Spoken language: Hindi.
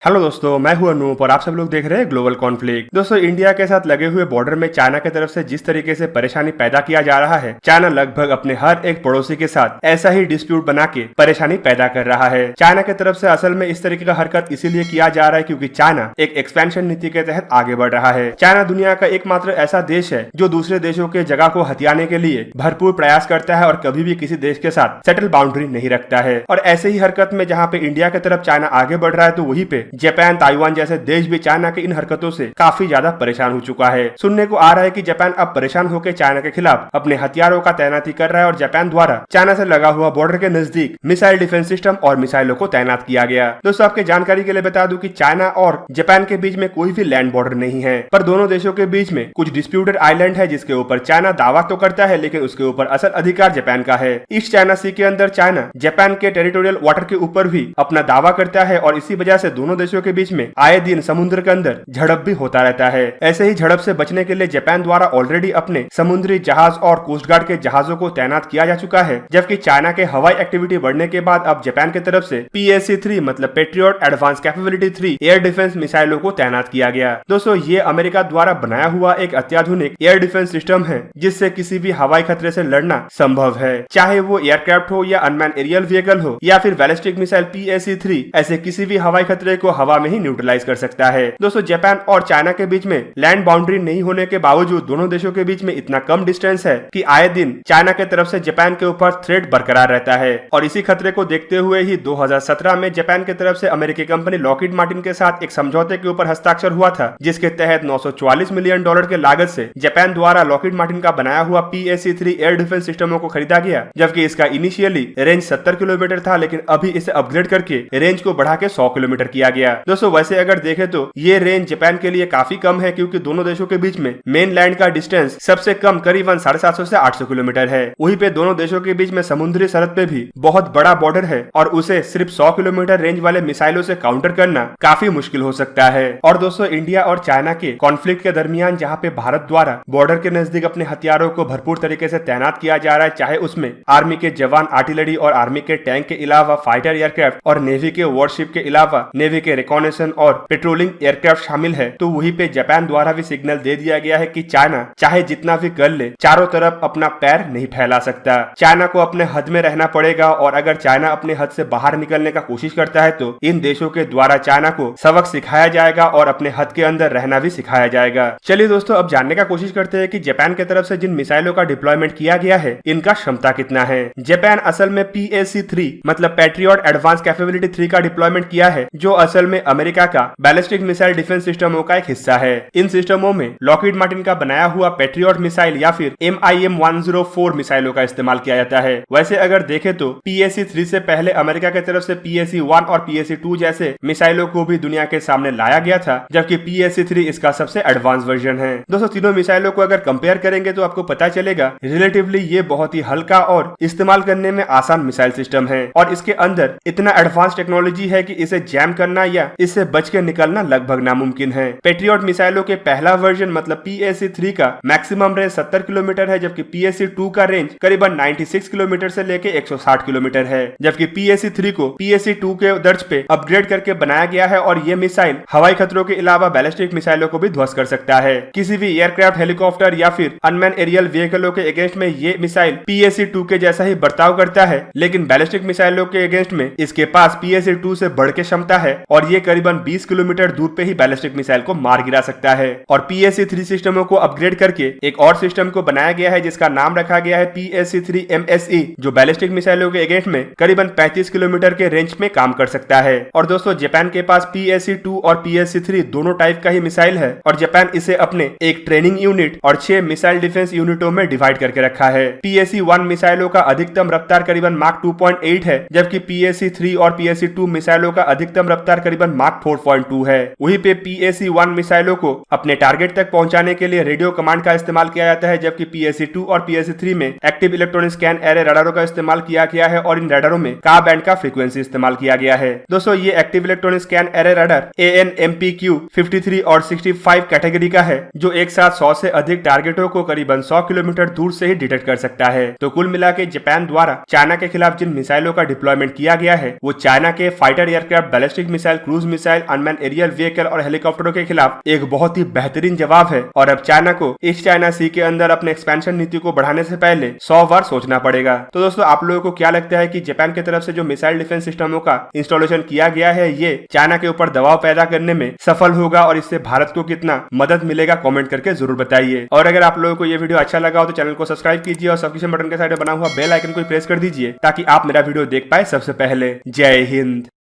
हेलो दोस्तों, मैं हूं अनूप और आप सब लोग देख रहे हैं ग्लोबल कॉन्फ्लिक्ट। दोस्तों, इंडिया के साथ लगे हुए बॉर्डर में चाइना की तरफ से जिस तरीके से परेशानी पैदा किया जा रहा है, चाइना लगभग अपने हर एक पड़ोसी के साथ ऐसा ही डिस्प्यूट बना के परेशानी पैदा कर रहा है। चाइना की तरफ से असल में इस तरीके का हरकत इसीलिए किया जा रहा है क्योंकि चाइना एक एक्सपेंशन नीति के तहत आगे बढ़ रहा है। चाइना दुनिया का एकमात्र ऐसा देश है जो दूसरे देशों के जगह को हथियाने के लिए भरपूर प्रयास करता है और कभी भी किसी देश के साथ सेटल बाउंड्री नहीं रखता है। और ऐसे ही हरकत में जहाँ पे इंडिया की तरफ चाइना आगे बढ़ रहा है, तो वहीं पे जापान, ताइवान जैसे देश भी चाइना की इन हरकतों से काफी ज्यादा परेशान हो चुका है। सुनने को आ रहा है कि जापान अब परेशान होकर चाइना के खिलाफ अपने हथियारों का तैनाती कर रहा है और जापान द्वारा चाइना से लगा हुआ बॉर्डर के नजदीक मिसाइल डिफेंस सिस्टम और मिसाइलों को तैनात किया गया। दोस्तों, आपके जानकारी के लिए बता दूं कि चाइना और जापान के बीच में कोई भी लैंड बॉर्डर नहीं है, पर दोनों देशों के बीच में कुछ डिस्प्यूटेड आइलैंड है जिसके ऊपर चाइना दावा तो करता है, लेकिन उसके ऊपर असल अधिकार जापान का है। ईस्ट चाइना सी के अंदर चाइना जापान के टेरिटोरियल वाटर के ऊपर भी अपना दावा करता है और इसी वजह से दोनों देशों के बीच में आए दिन समुद्र के अंदर झड़प भी होता रहता है। ऐसे ही झड़प से बचने के लिए जापान द्वारा ऑलरेडी अपने समुद्री जहाज और कोस्ट गार्ड के जहाजों को तैनात किया जा चुका है, जबकि चाइना के हवाई एक्टिविटी बढ़ने के बाद अब जापान की तरफ से PAC-3 मतलब patriot advance capability 3 air defence मिसाइलों को तैनात किया गया। दोस्तों, ये अमेरिका द्वारा बनाया हुआ एक अत्याधुनिक एयर डिफेंस सिस्टम है जिससे किसी भी हवाई खतरे से लड़ना संभव है, चाहे वो एयरक्राफ्ट हो या अनमैन एरियल व्हीकल हो या फिर बैलिस्टिक मिसाइल PAC-3। ऐसे किसी भी हवाई खतरे को हवा में ही न्यूट्रलाइज कर सकता है। दोस्तों, जापान और चाइना के बीच में लैंड बाउंड्री नहीं होने के बावजूद दोनों देशों के बीच में इतना कम डिस्टेंस है कि आए दिन चाइना के तरफ से जापान के ऊपर थ्रेट बरकरार रहता है। और इसी खतरे को देखते हुए ही 2017 में जापान की तरफ से अमेरिकी कंपनी लॉकहीड मार्टिन के साथ एक समझौते के ऊपर हस्ताक्षर हुआ था, जिसके तहत $944 मिलियन के लागत से जापान द्वारा लॉकहीड मार्टिन का बनाया हुआ PAC-3 एयर डिफेंस सिस्टमों को खरीदा गया, जबकि इसका इनिशियली रेंज 70 किलोमीटर था, लेकिन अभी इसे अपग्रेड करके रेंज को बढ़ा के 100 किलोमीटर किया गया। दोस्तों, वैसे अगर देखें तो ये रेंज जापान के लिए काफी कम है क्योंकि दोनों देशों के बीच में मेन लैंड का डिस्टेंस सबसे कम करीबन 750 से 800 किलोमीटर है। वहीं पे दोनों देशों के बीच में समुद्री सरहद पे भी बहुत बड़ा बॉर्डर है और उसे सिर्फ 100 किलोमीटर रेंज वाले मिसाइलों से काउंटर करना काफी मुश्किल हो सकता है। और दोस्तों, इंडिया और चाइना के कॉन्फ्लिक्ट के दरमियान जहाँ पे भारत द्वारा बॉर्डर के नजदीक अपने हथियारों को भरपूर तरीके से तैनात किया जा रहा है, चाहे उसमें आर्मी के जवान, आर्टिलरी और आर्मी के टैंक के अलावा फाइटर एयरक्राफ्ट और नेवी के वॉरशिप के अलावा नेवी के रिकॉनेसेंस और पेट्रोलिंग एयरक्राफ्ट शामिल है, तो वहीं पे जापान द्वारा भी सिग्नल दे दिया गया है कि चाइना चाहे जितना भी कर ले, चारों तरफ अपना पैर नहीं फैला सकता। चाइना को अपने हद में रहना पड़ेगा और अगर चाइना अपने हद से बाहर निकलने का कोशिश करता है तो इन देशों के द्वारा चाइना को सबक सिखाया जाएगा और अपने हद के अंदर रहना भी सिखाया जाएगा। चलिए दोस्तों, अब जानने का कोशिश करते हैं कि जापान की तरफ से जिन मिसाइलों का डिप्लॉयमेंट किया गया है, इनका क्षमता कितना है। जापान असल में PAC-3 मतलब पेट्रियट एडवांस कैपेबिलिटी 3 का डिप्लॉयमेंट किया है, जो असल में अमेरिका का बैलिस्टिक मिसाइल डिफेंस सिस्टमों का एक हिस्सा है। इन सिस्टमों में लॉकहीड मार्टिन का बनाया हुआ पेट्रियट मिसाइल या फिर MIM-104 मिसाइलों का इस्तेमाल किया जाता है। वैसे अगर देखें तो PAC-3 से पहले अमेरिका की तरफ से PAC-1 और PAC-2 जैसे मिसाइलों को भी दुनिया के सामने लाया गया था, जबकि PAC-3 इसका सबसे एडवांस वर्जन है। दोस्तों, तीनों मिसाइलों को अगर कंपेयर करेंगे तो आपको पता चलेगा रिलेटिवली ये बहुत ही हल्का और इस्तेमाल करने में आसान मिसाइल सिस्टम है और इसके अंदर इतना एडवांस टेक्नोलॉजी है कि इसे जैम करना या इससे बच के निकलना लगभग नामुमकिन है। पेट्रियट मिसाइलों के पहला वर्जन मतलब PAC-3 का मैक्सिमम रेंज 70 किलोमीटर है, जबकि PAC-2 का रेंज करीबन 96 किलोमीटर से लेके 160 किलोमीटर है, जबकि PAC-3 को PAC-2 के दर्ज पे अपग्रेड करके बनाया गया है और ये मिसाइल हवाई खतरों के अलावा बैलिस्टिक मिसाइलों को भी ध्वस्त कर सकता है। किसी भी एयरक्राफ्ट, हेलीकॉप्टर या फिर अनमैन एरियल व्हीकलों के अगेंस्ट में ये मिसाइल PAC-2 के जैसा ही बर्ताव करता है, लेकिन बैलिस्टिक मिसाइलों के अगेंस्ट में इसके पास PAC-2 से बढ़ के क्षमता है और ये करीबन 20 किलोमीटर दूर पे ही बैलिस्टिक मिसाइल को मार गिरा सकता है। और PAC-3 सिस्टमों को अपग्रेड करके एक और सिस्टम को बनाया गया है जिसका नाम रखा गया है PAC-3 MSE, जो बैलिस्टिक मिसाइलों के अगेंस्ट में करीबन 35 किलोमीटर के रेंज में काम कर सकता है। और दोस्तों, जापान के पास PAC-2 और PAC-3 दोनों टाइप का ही मिसाइल है और जापान इसे अपने एक ट्रेनिंग यूनिट और 6 मिसाइल डिफेंस यूनिटों में डिवाइड करके रखा है। PAC-1 मिसाइलों का अधिकतम रफ्तार करीबन माक 2.8 है, जबकि PAC-3 और PAC-2 मिसाइलों का अधिकतम रफ्तार करीबन माक 4.2 है। वहीं पे PAC-1 मिसाइलों को अपने टारगेट तक पहुंचाने के लिए रेडियो कमांड का इस्तेमाल किया जाता है, जबकि PAC-2 और PAC-3 में एक्टिव इलेक्ट्रॉनिक स्कैन एरे रडारों का इस्तेमाल किया गया है और इन रडारों में का बैंड का फ्रीक्वेंसी इस्तेमाल किया गया है। दोस्तों, ये active electronic scan array radar AN/MPQ 53 और 65 कैटेगरी का है, जो एक साथ 100 से अधिक टारगेटों को करीबन 100 किलोमीटर दूर से ही डिटेक्ट कर सकता है। तो कुल मिला के जापान द्वारा चाइना के खिलाफ जिन मिसाइलों का डिप्लॉयमेंट किया गया है, वो चाइना के fighter aircraft ballistic missile missile, cruise missile, unmanned aerial vehicle और हेलीकॉप्टरों के खिलाफ एक बहुत ही बेहतरीन जवाब है और अब चाइना को ईस्ट चाइना सी के अंदर अपने एक्सपेंशन नीति को बढ़ाने से पहले 100 बार सोचना पड़ेगा। तो दोस्तों आप लोगों को क्या लगता है कि जापान की तरफ से जो मिसाइल डिफेंस सिस्टमों का इंस्टॉलेशन किया गया है ये चाइना के ऊपर दबाव पैदा करने में सफल होगा और इससे भारत को कितना मदद मिलेगा, कमेंट करके जरूर बताइए। और अगर आप लोगों को ये वीडियो अच्छा लगा हो तो चैनल को सब्सक्राइब कीजिए और सब्सक्रिप्शन बटन के साइड में बना हुआ बेल आइकन को प्रेस कर दीजिए ताकि आप मेरा वीडियो देख पाए सबसे पहले। जय हिंद।